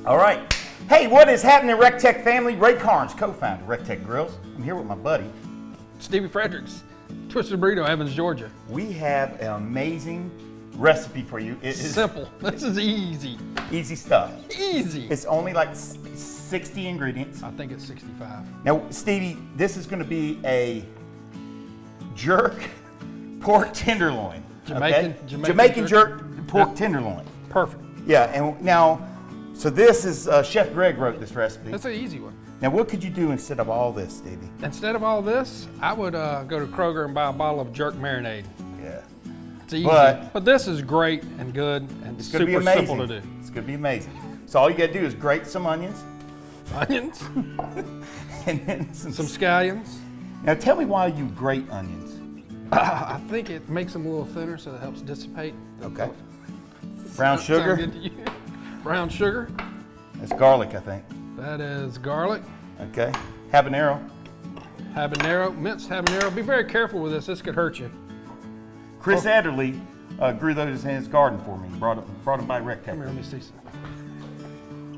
All right. Hey, what is happening, REC TEC family? Ray Carnes, co-founder of REC TEC Grills. I'm here with my buddy, Stevie Fredericks, Twisted Burrito, Evans, Georgia. We have an amazing recipe for you. It is simple. This is easy. Easy stuff. Easy. It's only like 60 ingredients. I think it's 65. Now, Stevie, this is going to be a jerk pork tenderloin. Jamaican jerk pork tenderloin. Perfect. Yeah, and now, so this is, Chef Greg wrote this recipe. That's an easy one. Now, what could you do instead of all this, Stevie? Instead of all this, I would go to Kroger and buy a bottle of jerk marinade. Yeah. It's easy. But this is great and good and it's super simple to do. It's going to be amazing. So all you got to do is grate some onions. Onions? And then some scallions. Now tell me why you grate onions. I think it makes them a little thinner so it helps dissipate. Okay. Brown sugar. Brown sugar. That's garlic, I think. That is garlic. Okay. Habanero. Habanero, minced habanero. Be very careful with this. This could hurt you. Chris Adderley grew those in his garden for me. Brought them by REC TEC. Come here, let me see some.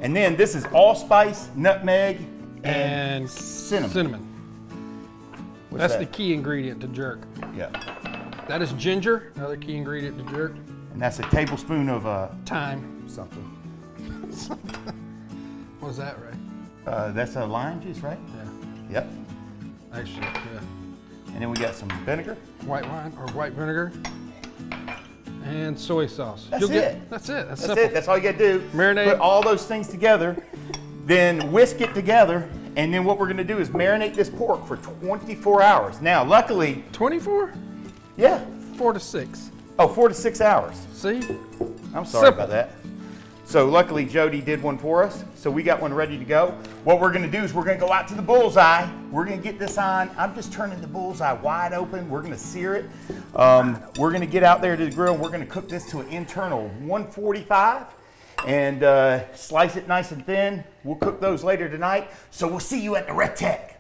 And then this is allspice, nutmeg, and cinnamon. That's the key ingredient to jerk. Yeah. That is ginger, another key ingredient to jerk. And that's a tablespoon of thyme. Something. What is that, Ray? That's a lime juice, right? Yeah. Yep. Actually, yeah. And then we got some vinegar. White wine or white vinegar. And soy sauce. That's it. That's it. That's simple. it. That's all you got to do. Marinate. Put all those things together, then whisk it together, and then what we're going to do is marinate this pork for 24 hours. Now, luckily... 24? Yeah. 4 to 6. Oh, 4 to 6 hours. See? I'm sorry about that. So luckily Jody did one for us, so we got one ready to go. What we're gonna do is we're gonna go out to the bullseye. We're gonna get this on. I'm just turning the bullseye wide open. We're gonna sear it. We're gonna get out there to the grill. We're gonna cook this to an internal 145 and slice it nice and thin. We'll cook those later tonight. So we'll see you at the REC TEC.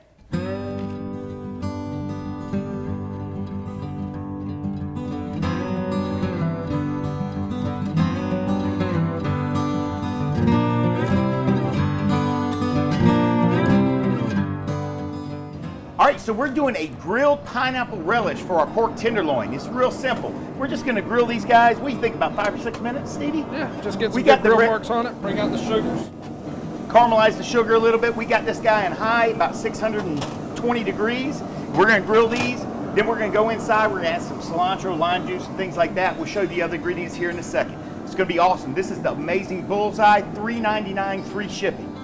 All right, so we're doing a grilled pineapple relish for our pork tenderloin. It's real simple. We're just gonna grill these guys. What do you think, about 5 or 6 minutes, Stevie? Yeah, just get some good grill marks on it, bring out the sugars. Caramelize the sugar a little bit. We got this guy on high, about 620 degrees. We're gonna grill these, then we're gonna go inside. We're gonna add some cilantro, lime juice, and things like that. We'll show you the other ingredients here in a second. It's gonna be awesome. This is the amazing Bullseye, $3.99 free shipping.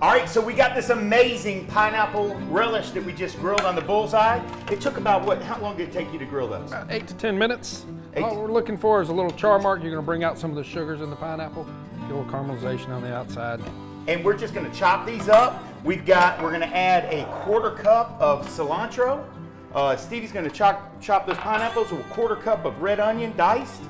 All right, so we got this amazing pineapple relish that we just grilled on the Bullseye. It took about how long did it take you to grill those? About 8 to 10 minutes. All we're looking for is a little char mark. You're gonna bring out some of the sugars in the pineapple, get a little caramelization on the outside. And we're just gonna chop these up. We're gonna add a 1/4 cup of cilantro. Stevie's gonna chop those pineapples with a 1/4 cup of red onion diced,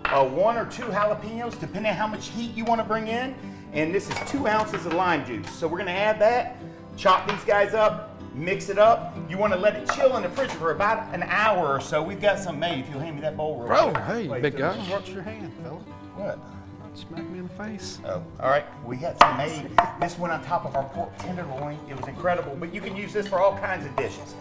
1 or 2 jalapenos, depending on how much heat you wanna bring in. And this is 2 ounces of lime juice. So we're gonna add that, chop these guys up, mix it up. You wanna let it chill in the fridge for about an hour or so. We've got some made. If you'll hand me that bowl real quick. Oh, hey, big guy, watch your hand, fella. What? Don't smack me in the face. Oh, all right, we got some made. This went on top of our pork tenderloin. It was incredible, but you can use this for all kinds of dishes.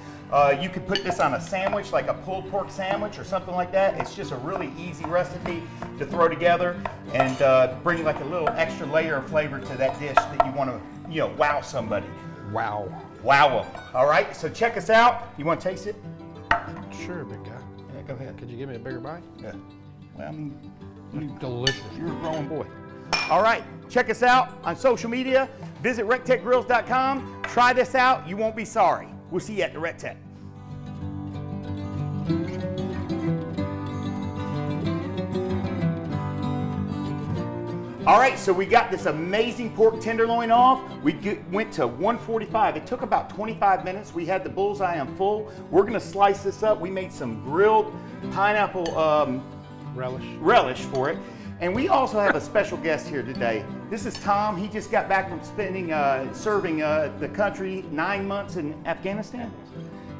You could put this on a sandwich, like a pulled pork sandwich or something like that. It's just a really easy recipe to throw together and bring like a little extra layer of flavor to that dish that you want to, wow somebody. Wow. Wow them. All right, so check us out. You want to taste it? Sure, big guy. Yeah, go ahead. Could you give me a bigger bite? Yeah. Well, I mean, delicious. You're a grown boy. All right, check us out on social media. Visit RecTecGrills.com. Try this out. You won't be sorry. We'll see you at the REC TEC. All right, so we got this amazing pork tenderloin off. We went to 145. It took about 25 minutes. We had the Bullseye on full. We're gonna slice this up. We made some grilled pineapple relish for it. And we also have a special guest here today. This is Tom. He just got back from serving the country 9 months in Afghanistan.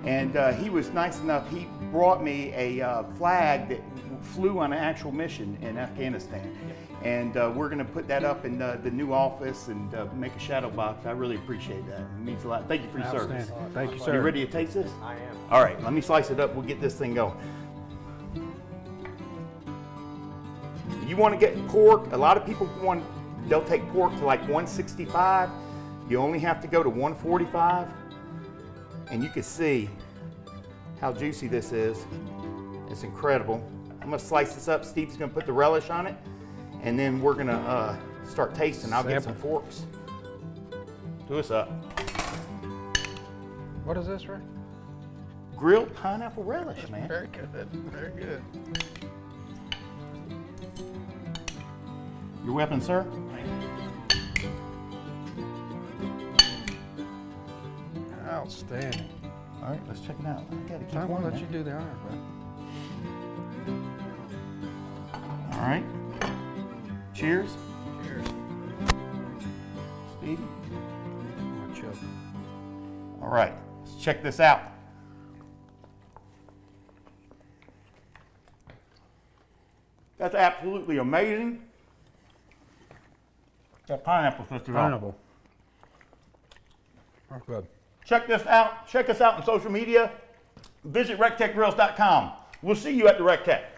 And he was nice enough, he brought me a flag that flew on an actual mission in Afghanistan. And we're going to put that up in the new office and make a shadow box. I really appreciate that. It means a lot. Thank you for your service. Thank you, sir. You ready to taste this? I am. All right, let me slice it up. We'll get this thing going. You want to get pork. A lot of people they'll take pork to like 165. You only have to go to 145. And you can see how juicy this is. It's incredible. I'm going to slice this up. Steve's going to put the relish on it. And then we're going to start tasting. I'll get some forks. Do us up. What is this, Ray? Grilled pineapple relish, man. Very good. Very good. Your weapon, sir? Outstanding. All right, let's check it out. I gotta keep I won't going, let you do the honor, bud. All right. Cheers. Cheers. Stevie. I'm gonna choke. All right, let's check this out. That's absolutely amazing. That pineapple system. Pineapple. That's good. Check this out. Check us out on social media. Visit RecTechGrills.com. We'll see you at the REC TEC.